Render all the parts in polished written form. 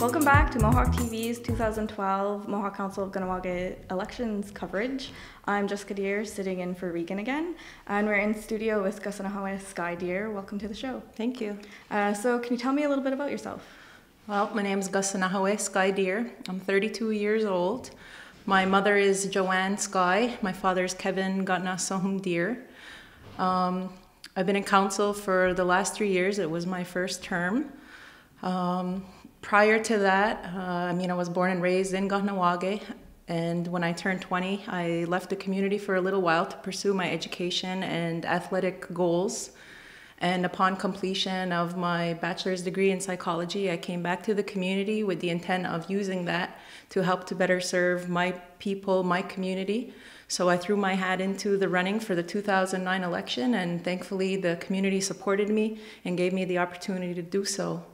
Welcome back to Mohawk TV's 2012 Mohawk Council of Kahnawake elections coverage. I'm Jessica Deer, sitting in for Regan again, and we're in studio with Kahsennenhawe Sky Deer. Welcome to the show. Thank you. So can you tell me a little bit about yourself? Well, my name is Kahsennenhawe Sky Deer. I'm 32 years old. My mother is Joanne Sky. My father is Kevin Gatna Deer. I've been in council for the last 3 years. It was my first term. Prior to that, I was born and raised in Kahnawake, and when I turned 20, I left the community for a little while to pursue my education and athletic goals. And upon completion of my bachelor's degree in psychology, I came back to the community with the intent of using that to help to better serve my people, my community. So I threw my hat into the running for the 2009 election, and thankfully the community supported me and gave me the opportunity to do so.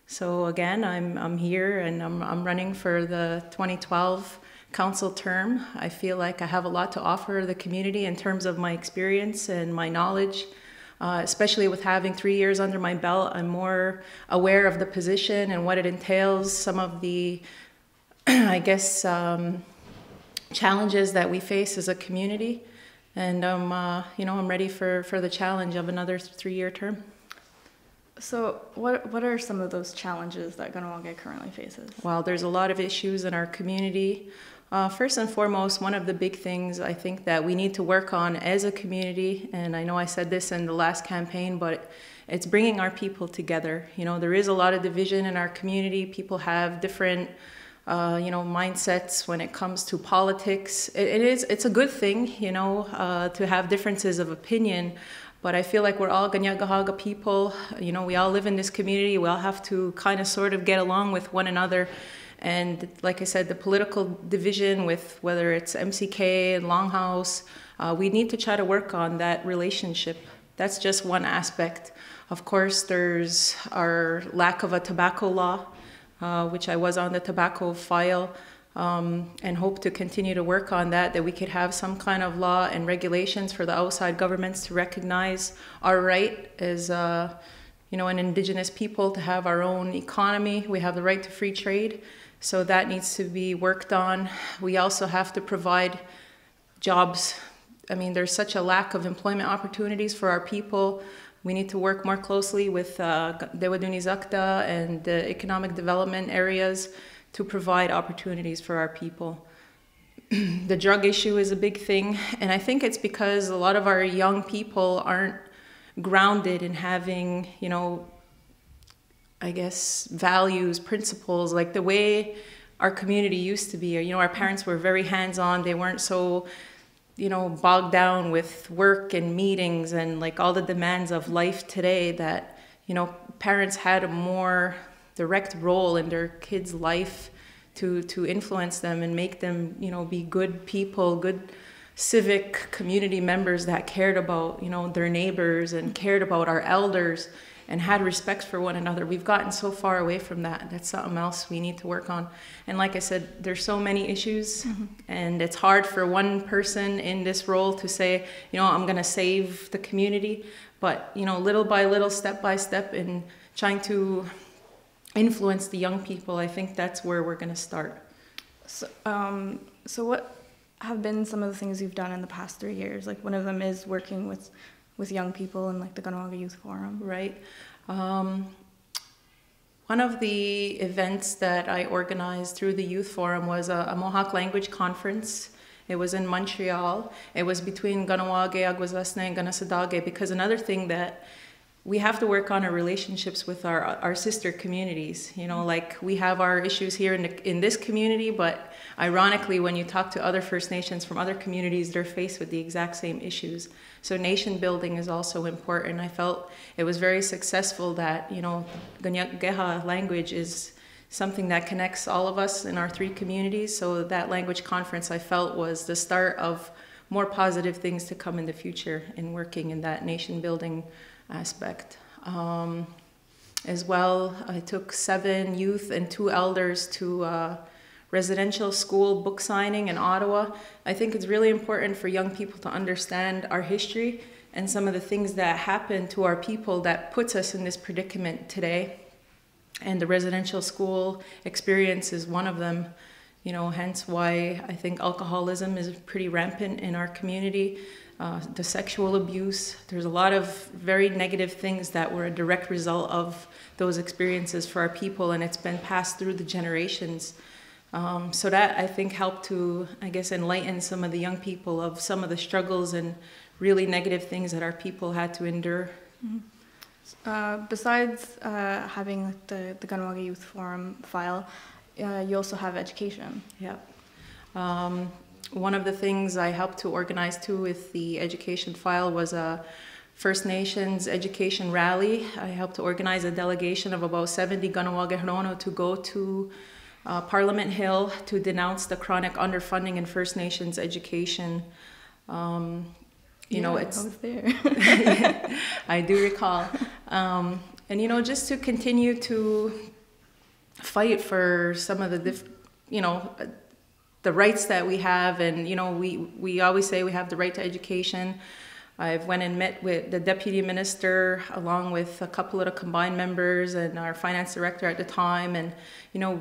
So again, I'm here and I'm running for the 2012 council term. I feel like I have a lot to offer the community in terms of my experience and my knowledge, especially with having 3 years under my belt. I'm more aware of the position and what it entails, some of the, I guess, challenges that we face as a community. And I'm ready for the challenge of another 3-year term. So what are some of those challenges that Kahnawake currently faces? Well, there's a lot of issues in our community. First and foremost, one of the big things I think that we need to work on as a community, and I know I said this in the last campaign, but it's bringing our people together. There is a lot of division in our community. People have different mindsets when it comes to politics. It's a good thing, to have differences of opinion. But I feel like we're all Kanien'kehá:ka people. We all live in this community. We all have to kind of sort of get along with one another. And like I said, the political division with whether it's MCK and Longhouse, we need to try to work on that relationship. That's just one aspect. Of course, there's our lack of a tobacco law, which I was on the tobacco file. And hope to continue to work on that we could have some kind of law and regulations for the outside governments to recognize our right as, an indigenous people to have our own economy. We have the right to free trade, so that needs to be worked on. We also have to provide jobs. There's such a lack of employment opportunities for our people. We need to work more closely with Dewadunizakta and the economic development areas to provide opportunities for our people. The drug issue is a big thing, and I think it's because a lot of our young people aren't grounded in having, values, principles, like the way our community used to be. Our parents were very hands-on. They weren't so, bogged down with work and meetings and like all the demands of life today that, parents had a more direct role in their kids' life to influence them and make them, be good people, good civic community members that cared about, their neighbors and cared about our elders and had respect for one another. We've gotten so far away from that. That's something else we need to work on. And like I said, there's so many issues, and it's hard for one person in this role to say, I'm gonna save the community, but, little by little, step by step, in trying to influence the young people, I think that's where we're going to start. So what have been some of the things you've done in the past 3 years? Like one of them is working with young people in like the Kahnawake Youth Forum. Right. One of the events that I organized through the Youth Forum was a Mohawk language conference. It was in Montreal. It was between Kahnawake, Agwasasne, and Kanesatake, because another thing that we have to work on our relationships with our sister communities. Like we have our issues here in this community, but ironically, when you talk to other First Nations from other communities, they're faced with the exact same issues. So nation building is also important. I felt it was very successful that, Kanien'kehá:ka language is something that connects all of us in our 3 communities. So that language conference, I felt, was the start of more positive things to come in the future in working in that nation building aspect. As well, I took 7 youth and 2 elders to residential school book signing in Ottawa. I think it's really important for young people to understand our history and some of the things that happened to our people that puts us in this predicament today. And the residential school experience is one of them, hence why I think alcoholism is pretty rampant in our community. The sexual abuse, there's a lot of very negative things that were a direct result of those experiences for our people, and it's been passed through the generations. So that, I think, helped to, enlighten some of the young people of some of the struggles and really negative things that our people had to endure. Mm-hmm. Besides having the Kahnawake Youth Forum file, you also have education. Yeah. One of the things I helped to organize too with the education file was a First Nations education rally. I helped to organize a delegation of about 70 Kahnawake Hrono to go to Parliament Hill to denounce the chronic underfunding in First Nations education. I was there. I do recall. And just to continue to fight for some of the rights that we have, and we always say we have the right to education. I've went and met with the deputy minister along with a couple of the combined members and our finance director at the time, and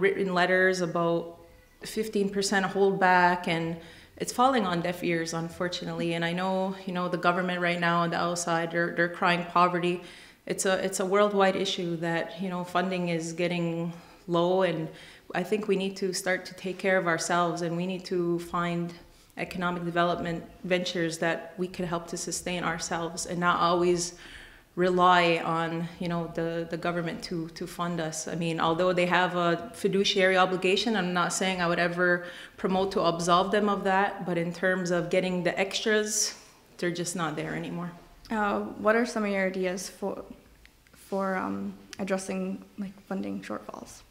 written letters about 15% holdback, and it's falling on deaf ears, unfortunately. And I know the government right now on the outside, they're crying poverty. It's a worldwide issue that funding is getting low, and I think we need to start to take care of ourselves, and we need to find economic development ventures that we could help to sustain ourselves and not always rely on the government to fund us. I mean, although they have a fiduciary obligation, I'm not saying I would ever promote to absolve them of that, but in terms of getting the extras, they're just not there anymore. What are some of your ideas for addressing funding shortfalls?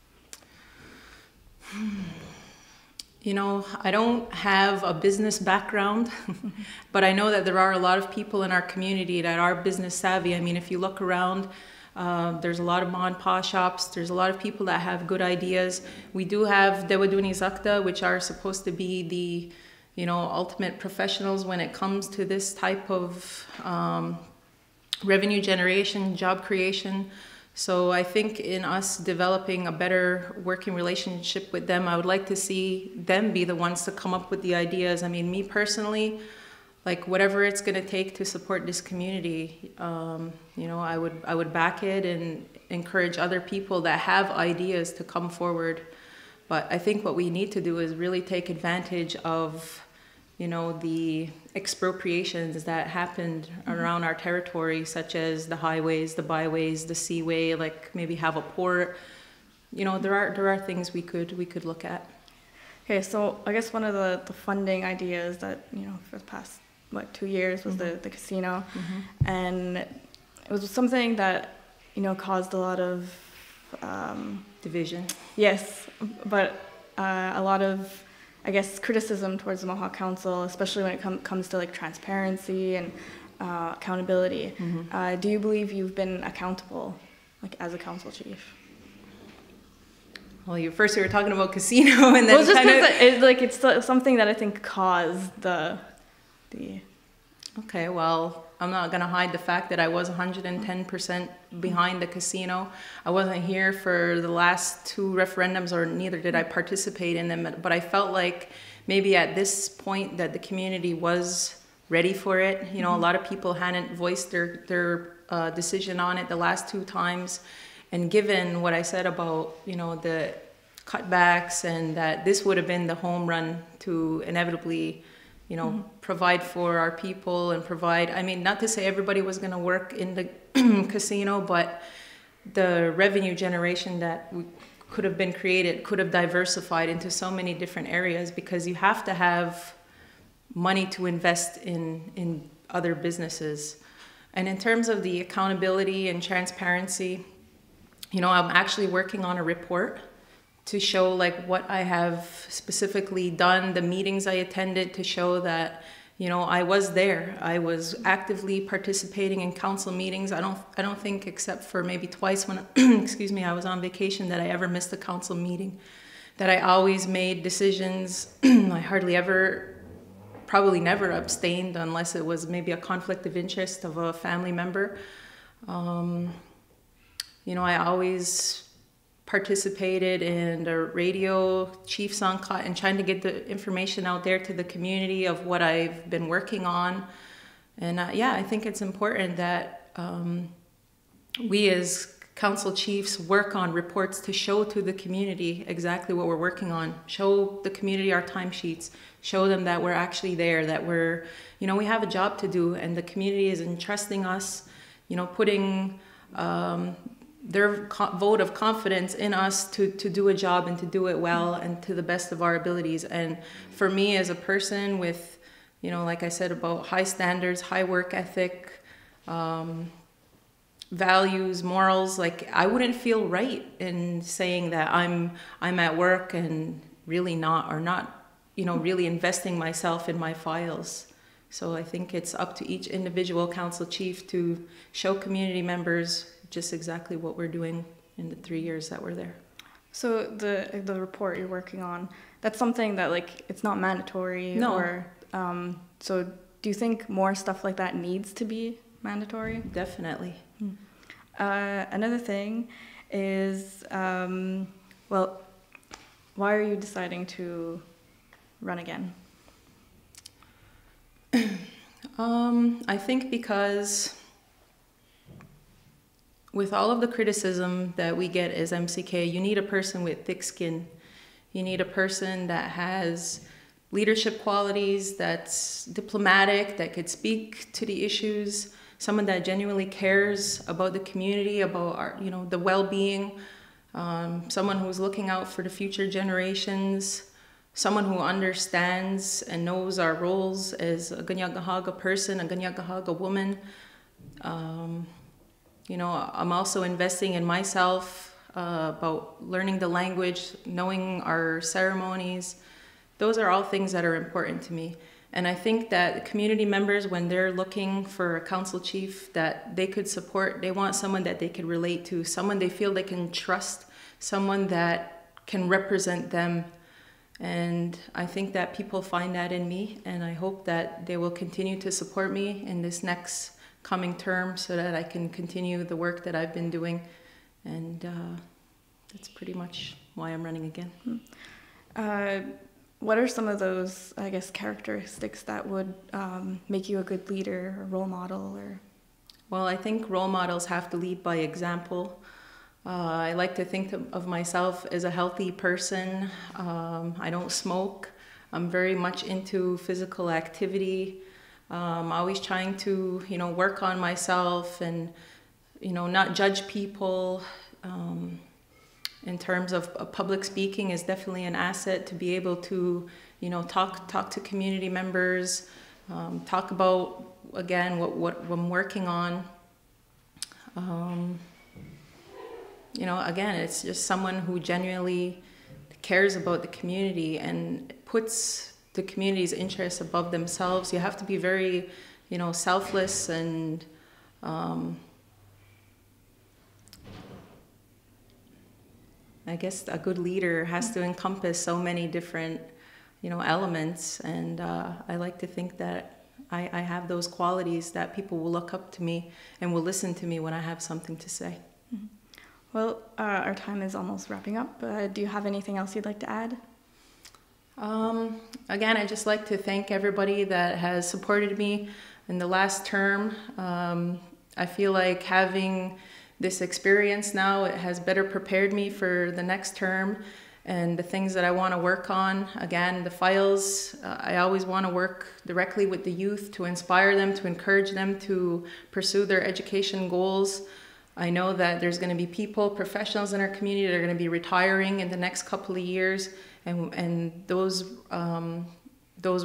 I don't have a business background, but I know that there are a lot of people in our community that are business savvy. I mean, if you look around, there's a lot of ma and pa shops. There's a lot of people that have good ideas. We do have Dewaduni Zakta, which are supposed to be the, ultimate professionals when it comes to this type of revenue generation, job creation. So I think in us developing a better working relationship with them, I would like to see them be the ones to come up with the ideas. I mean, me personally, whatever it's going to take to support this community, I would back it and encourage other people that have ideas to come forward. But I think what we need to do is really take advantage of the expropriations that happened around our territory, such as the highways, the byways, the seaway, maybe have a port. There are things we could look at. Okay, so I guess one of the funding ideas that, for the past, 2 years was the casino. Mm-hmm. And it was something that, caused a lot of... division. Yes, but a lot of, criticism towards the Mohawk Council, especially when it comes to transparency and accountability. Mm-hmm. Do you believe you've been accountable, as a council chief? Well, you were talking about casino, and then it's something that I think caused the. Okay, well, I'm not going to hide the fact that I was 110% behind the casino. I wasn't here for the last 2 referendums, or neither did I participate in them, but I felt like maybe at this point that the community was ready for it. A lot of people hadn't voiced their decision on it the last 2 times. And given what I said about, the cutbacks, and that this would have been the home run to inevitably provide for our people and provide, not to say everybody was going to work in the casino, but the revenue generation that could have been created could have diversified into so many different areas, because you have to have money to invest in other businesses. And in terms of the accountability and transparency, I'm actually working on a report to show what I have specifically done, the meetings I attended, to show that I was there. I was actively participating in council meetings. I don't think, except for maybe twice when I was on vacation, that I ever missed a council meeting. That I always made decisions. I hardly ever, probably never abstained unless it was maybe a conflict of interest of a family member. I always participated in the radio chief sangkat and trying to get the information out there to the community of what I've been working on. And yeah, I think it's important that we as council chiefs work on reports to show to the community exactly what we're working on, show the community our timesheets, show them that we're actually there, that we're, you know, we have a job to do, and the community is entrusting us, you know, putting their vote of confidence in us to do a job and to do it well and to the best of our abilities. And for me as a person with, you know, like I said, about high standards, high work ethic, values, morals, like I wouldn't feel right in saying that I'm at work and really not, or not, you know, really investing myself in my files. So I think it's up to each individual council chief to show community members just exactly what we're doing in the 3 years that we're there. So the report you're working on, that's something that, like, it's not mandatory? No. Or so do you think more stuff like that needs to be mandatory? Definitely. Another thing is, well, why are you deciding to run again? I think because with all of the criticism that we get as MCK, you need a person with thick skin. You need a person that has leadership qualities, that's diplomatic, that could speak to the issues, someone that genuinely cares about the community, about our, you know, the well-being, someone who's looking out for the future generations, someone who understands and knows our roles as a Kanien'kehá:ka person, a Kanien'kehá:ka woman. You know, I'm also investing in myself, about learning the language, knowing our ceremonies. Those are all things that are important to me. And I think that community members, when they're looking for a council chief that they could support, they want someone that they can relate to, someone they feel they can trust, someone that can represent them. And I think that people find that in me, and I hope that they will continue to support me in this next coming term so that I can continue the work that I've been doing. And that's pretty much why I'm running again. What are some of those, I guess, characteristics that would make you a good leader or role model? Or? Well, I think role models have to lead by example. I like to think of myself as a healthy person. I don't smoke. I'm very much into physical activity. Always trying to, you know, work on myself and, you know, not judge people. In terms of public speaking is definitely an asset to be able to, you know, talk to community members, talk about, again, what I'm working on. You know, again, it's just someone who genuinely cares about the community and puts the community's interests above themselves. You have to be very, you know, selfless and I guess a good leader has to encompass so many different, you know, elements. And I like to think that I have those qualities that people will look up to me and will listen to me when I have something to say. Mm-hmm. Well, our time is almost wrapping up. Do you have anything else you'd like to add? Again, I'd just like to thank everybody that has supported me in the last term. I feel like having this experience now, it has better prepared me for the next term and the things that I want to work on. Again, the files, I always want to work directly with the youth to inspire them, to encourage them to pursue their education goals. I know that there's going to be people, professionals in our community that are going to be retiring in the next couple of years, and those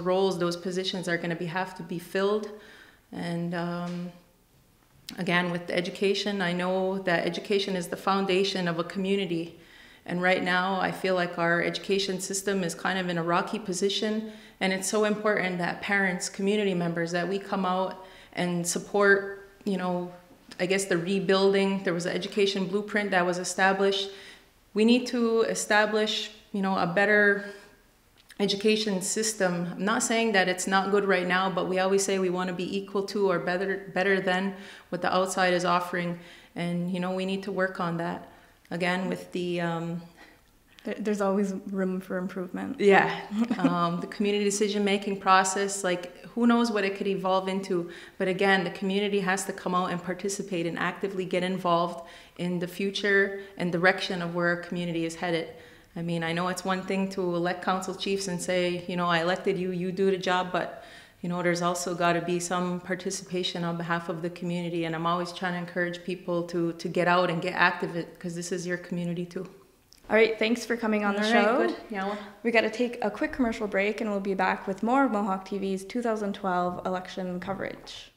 roles, those positions are going to have to be filled. And again, with the education, I know that education is the foundation of a community. And right now, I feel like our education system is kind of in a rocky position, and it's so important that parents, community members, that we come out and support, you know, I guess the rebuilding. There was an education blueprint that was established. We need to establish, you know, a better education system. I'm not saying that it's not good right now, but we always say we want to be equal to or better than what the outside is offering. And, you know, we need to work on that. again, with the There's always room for improvement. the community decision-making process, like who knows what it could evolve into. But again, the community has to come out and participate and actively get involved in the future and direction of where our community is headed. I mean, I know it's one thing to elect council chiefs and say, you know, I elected you, you do the job, but you know, there's also got to be some participation on behalf of the community. And I'm always trying to encourage people to get out and get active because this is your community too. All right, thanks for coming on the All show. right, good. Yeah, well. We got to take a quick commercial break and we'll be back with more of Mohawk TV's 2012 election coverage.